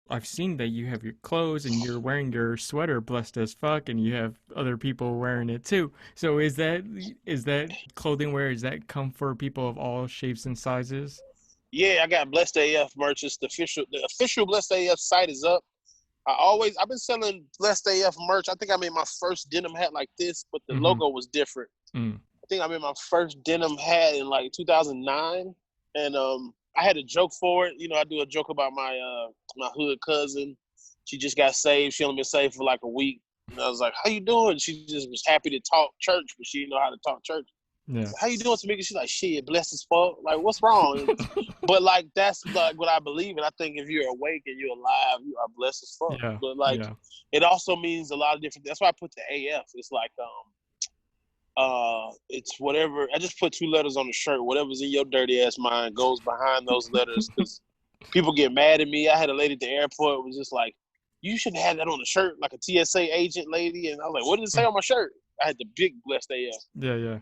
I've seen that you have your clothes and you're wearing your sweater blessed as fuck and you have other people wearing it too. So is that clothing wear, is that come for people of all shapes and sizes? Yeah, I got BlessedAF merch. It's the official BlessedAF site is up. I've been selling BlessedAF merch. I think I made my first denim hat like this, but the Mm-hmm. logo was different. Mm. I think I made my first denim hat in like 2009, and I had a joke for it. You know, I do a joke about my hood cousin. She just got saved. She only been saved for like a week. And I was like, "How you doing?" She just was happy to talk church, but she didn't know how to talk church. Yeah. How you doing, Tamika? She's like, "Shit, blessed as fuck." Like, what's wrong? But like, that's like what I believe, and I think if you're awake and you're alive, you are blessed as fuck. Yeah. But like, Yeah. it also means a lot of different. That's why I put the AF. It's like it's whatever. I just put two letters on the shirt. Whatever's in your dirty ass mind goes behind those letters because people get mad at me. I had a lady at the airport was just like, "You shouldn't have that on the shirt," like a TSA agent lady, and I was like, "What did it say on my shirt?" I had the big blessed AF. Yeah, yeah.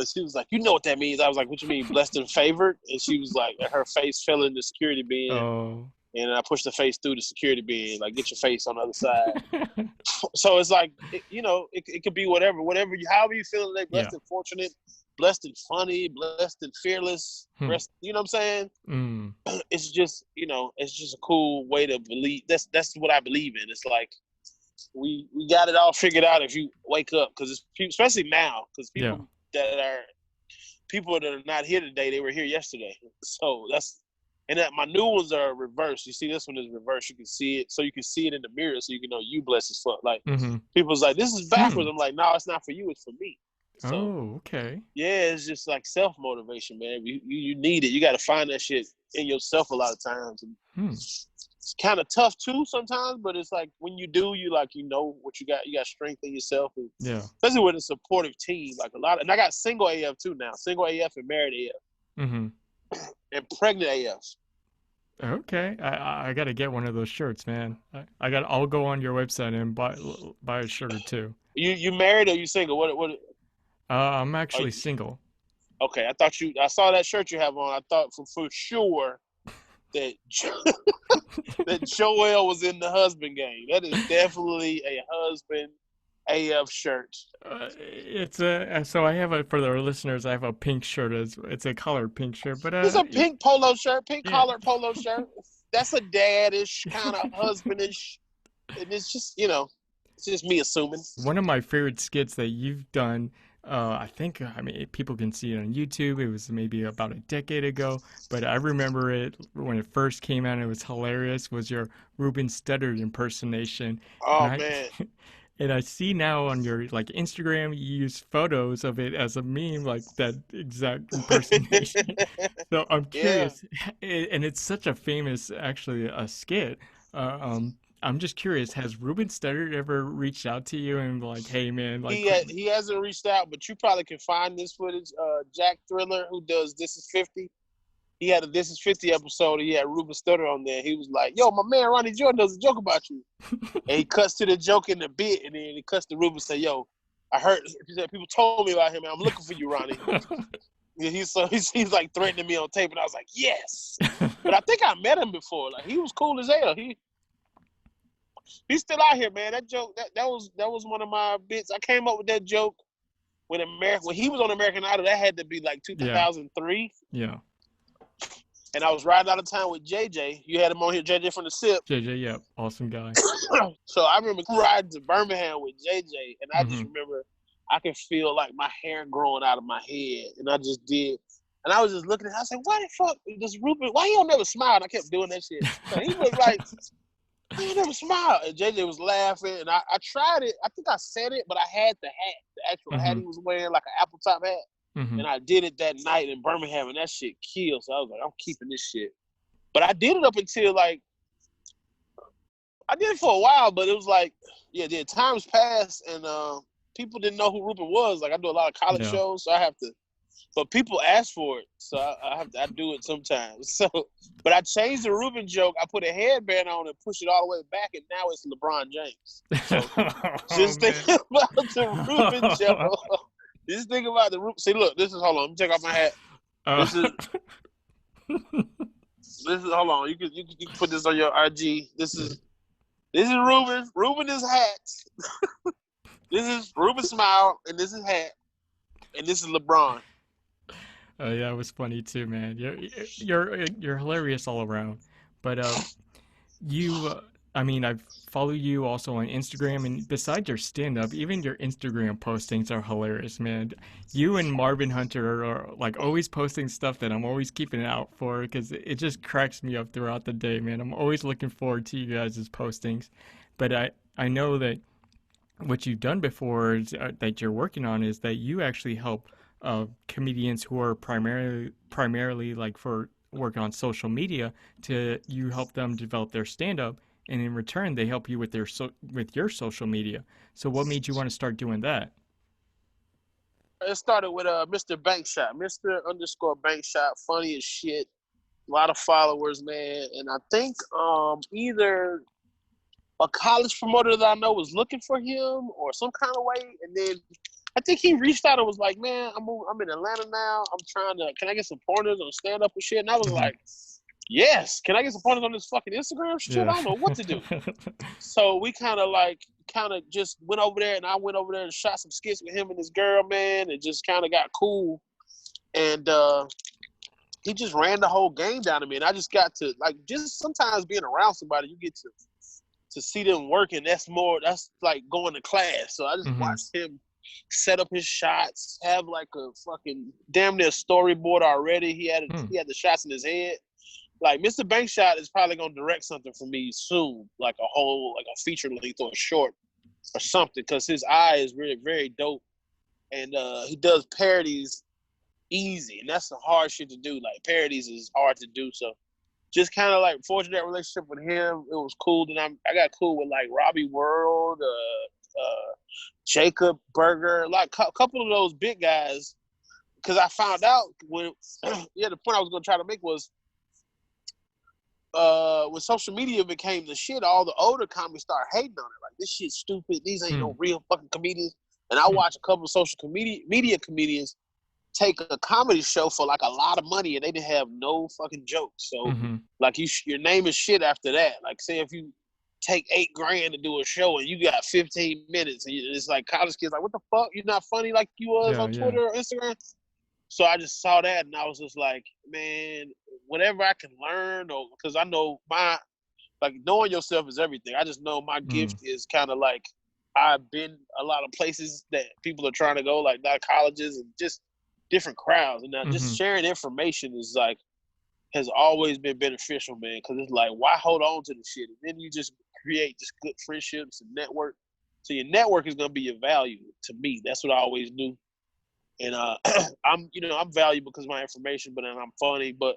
She was like, "You know what that means?" I was like, "What you mean, blessed and favored?" And she was like, her face fell in the security bin, Oh. and I pushed the face through the security bin, like, "Get your face on the other side." So it's like, it could be whatever you, however you feel, like Yeah. blessed and fortunate, blessed and funny, blessed and fearless, Hmm. you know what I'm saying? Mm. It's just, it's just a cool way to believe. That's what I believe in. It's like we got it all figured out if you wake up, because it's people, especially now, because Yeah. people that are not here today, they were here yesterday. So and that my new ones are reversed. You see, this one is reversed. You can see it, so you can see it in the mirror, so you can know you blessed as fuck. Like, Mm-hmm. people's like, "This is Hmm. backwards." I'm like, "No, it's not for you. It's for me." So Oh, okay. yeah, it's just like self motivation, man. You need it. You got to find that shit in yourself a lot of times. And Hmm. it's kind of tough too sometimes, but it's like when you do, you know what you got. You got strength in yourself, and Yeah. especially with a supportive team, like a lot. And I got single AF too now, single AF and married AF Mm-hmm. and pregnant AF. Okay. I gotta get one of those shirts, man. I'll go on your website and buy a shirt or two. You married or you single? What I'm are actually you? single. Okay, I saw that shirt you have on. I thought for sure that that Joel was in the husband game. That is definitely a husband AF shirt. It's a so I have a for the listeners. I have a pink shirt. It's a colored pink shirt, but It's a pink polo shirt, pink yeah. collared polo shirt. That's a daddish kind of husbandish, and it's just it's just me assuming. One of my favorite skits that you've done, I mean, people can see it on YouTube. It was maybe about a decade ago, but I remember it when it first came out. And it was hilarious. Was your Ruben Studdard impersonation, and Oh I man, and I see now on your like Instagram, you use photos of it as a meme, like that exact impersonation. So I'm yeah. curious, and it's such a famous, actually, a skit. Uh, um, I'm just curious, has Ruben Studdard ever reached out to you and like, hey man, like, He hasn't reached out, but you probably can find this footage. Jack Thriller, who does This Is 50, he had a This Is 50 episode. He had Ruben Studdard on there. He was like, "Yo, my man Ronnie Jordan does a joke about you," and he cuts to the joke in the bit, and then he cuts to Ruben and say, "Yo, I heard people told me about him, and I'm looking for you, Ronnie." Yeah, he's like threatening me on tape, and I was like, "Yes," but I think I met him before. Like, he was cool as hell. He's still out here, man. That joke that was one of my bits. I came up with that joke when he was on American Idol. That had to be like yeah, 2003. yeah, And I was riding out of town with JJ. You had him on here, JJ from the SIP. JJ, yeah, awesome guy. So I remember riding to Birmingham with JJ, and I just Hmm. remember I could feel like my hair growing out of my head, and I just did. And I was just looking at him. I was like, "Why the fuck does Ruben? Why he don't never smile?" And I kept doing that shit. So he was like, "Why you never smile?" And JJ was laughing, and I tried it. I think I said it, but I had the actual hat Hmm. he was wearing, like an apple top hat. Hmm. And I did it that night in Birmingham, and that shit killed. So I was like, I'm keeping this shit. But I did it up until like I did it for a while, but it was like, yeah, times passed, and people didn't know who Ruben was. Like, I do a lot of college Yeah. shows, so I have to. But people ask for it, so I do it sometimes. So, but I changed the Ruben joke. I put a headband on and pushed it all the way back, and now it's LeBron James. So Oh just think man. about the Ruben joke. Just think about the Ruben. See, look, hold on. Let me take off my hat. Uh, This is This is hold on. You can put this on your IG. This is Ruben. Ruben is hats. This is Ruben smile, and this is hat, and this is LeBron. Yeah, it was funny too, man. You're hilarious all around. But you, I mean, I follow you also on Instagram, and besides your stand-up, even your Instagram postings are hilarious, man. You and Marvin Hunter are like always posting stuff that I'm always keeping out for because it just cracks me up throughout the day, man. I'm always looking forward to you guys' postings. But I know that what you've done before is, that you're working on is that you actually help comedians who are primarily like for working on social media to you help them develop their stand up, and in return they help you with with your social media. So what made you want to start doing that? It started with Mr. Bankshot, Mr. _Bankshot, funny as shit, a lot of followers, man. And I think either a college promoter that I know was looking for him or some kind of way, and then I think he reached out and was like, "Man, I'm in Atlanta now. Can I get some pointers on stand up and shit?" And I was like, "Yes, can I get some pointers on this fucking Instagram shit? Yeah. I don't know what to do." So we kind of just went over there, and I went over there and shot some skits with him and his girl, man, and just kind of got cool. And he just ran the whole game down to me, and I just got to just sometimes being around somebody, you get to see them working. That's like going to class. So I just watched him set up his shots, have like a fucking damn near storyboard already. He had the shots in his head. Like Mr. Bankshot is probably gonna direct something for me soon, like a feature length or a short or something, because his eye is really very dope, and he does parodies easy, and that's the hard shit to do. Like parodies is hard to do, so just kind of like forging that relationship with him. It was cool. Then I got cool with like Robbie World, Jacob Berger, like a couple of those big guys, because I found out when the point I was gonna try to make was when social media became the shit, all the older comics started hating on it. Like, this shit's stupid. These ain't no real fucking comedians. And I watch a couple of social media comedians take a comedy show for like a lot of money, and they didn't have no fucking jokes. So like your name is shit after that. Like, say if you take $8,000 to do a show and you got 15 minutes, and it's like college kids like, what the fuck? You're not funny like you was on Twitter or Instagram. So I just saw that, and I was just like, man, whatever I can learn, or because I know knowing yourself is everything. I just know my gift is kind of like, I've been a lot of places that people are trying to go, like not colleges and just different crowds. And now just sharing information is like, has always been beneficial, man, because it's like, why hold on to the shit? And then you just create just good friendships and network. So your network is going to be your value to me. That's what I always do. And I'm valuable because of my information, but then I'm funny. But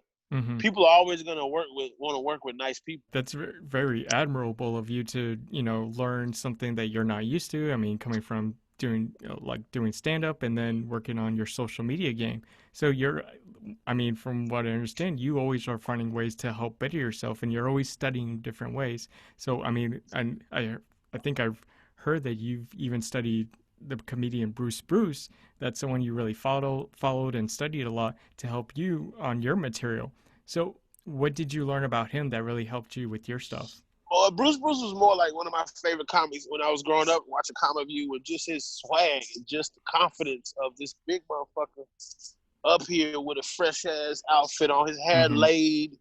people are always going to want to work with nice people. That's very admirable of you to, learn something that you're not used to. I mean, coming from doing stand-up and then working on your social media game. So from what I understand, you always are finding ways to help better yourself, and you're always studying different ways. So, I mean, I think I've heard that you've even studied the comedian Bruce. That's someone you really followed and studied a lot to help you on your material. So what did you learn about him that really helped you with your stuff? Well, Bruce was more like one of my favorite comics when I was growing up, watching Comic View, with just his swag and just the confidence of this big motherfucker up here with a fresh ass outfit on, his hair laid,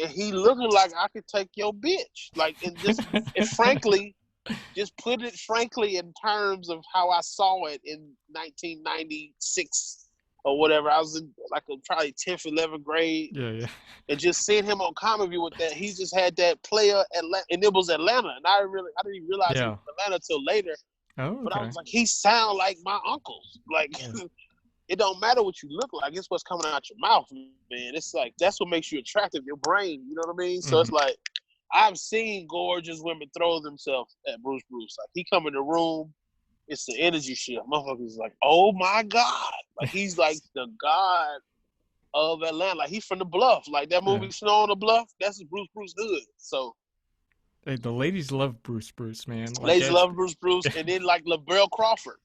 and he looking like I could take your bitch. Like, and frankly, just put it frankly in terms of how I saw it in 1996 or whatever. I was in like probably 10th, 11th grade. Yeah. And just seeing him on Comic View with that, he just had that player, and it was Atlanta. And I didn't even realize it was Atlanta till later. Oh, okay. But I was like, he sound like my uncles. Like, it don't matter what you look like. It's what's coming out your mouth, man. It's like, that's what makes you attractive, your brain. You know what I mean? So it's like, I've seen gorgeous women throw themselves at Bruce. Like, he come in the room, it's the energy shift. Motherfuckers like, oh my God. Like, he's like the god of Atlanta. Like, he's from the Bluff. Like, that movie Snow on the Bluff, that's Bruce Hood. So hey, the ladies love Bruce, man. Like, ladies love Bruce. And then like Lavell Crawford.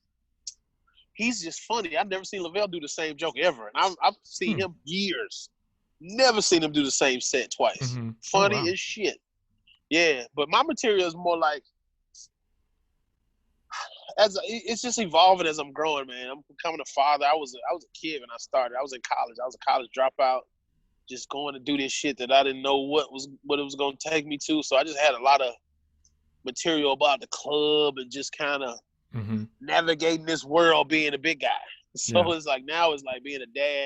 He's just funny. I've never seen Lavell do the same joke ever. And I've seen him years. Never seen him do the same set twice. Mm-hmm. Funny wow. as shit. Yeah, but my material is more like it's just evolving as I'm growing, man. I'm becoming a father. I was a kid when I started. I was in college. I was a college dropout, just going to do this shit that I didn't know what it was going to take me to. So I just had a lot of material about the club and just kind of Mm-hmm. navigating this world being a big guy. So Yeah. it's like now it's like being a dad,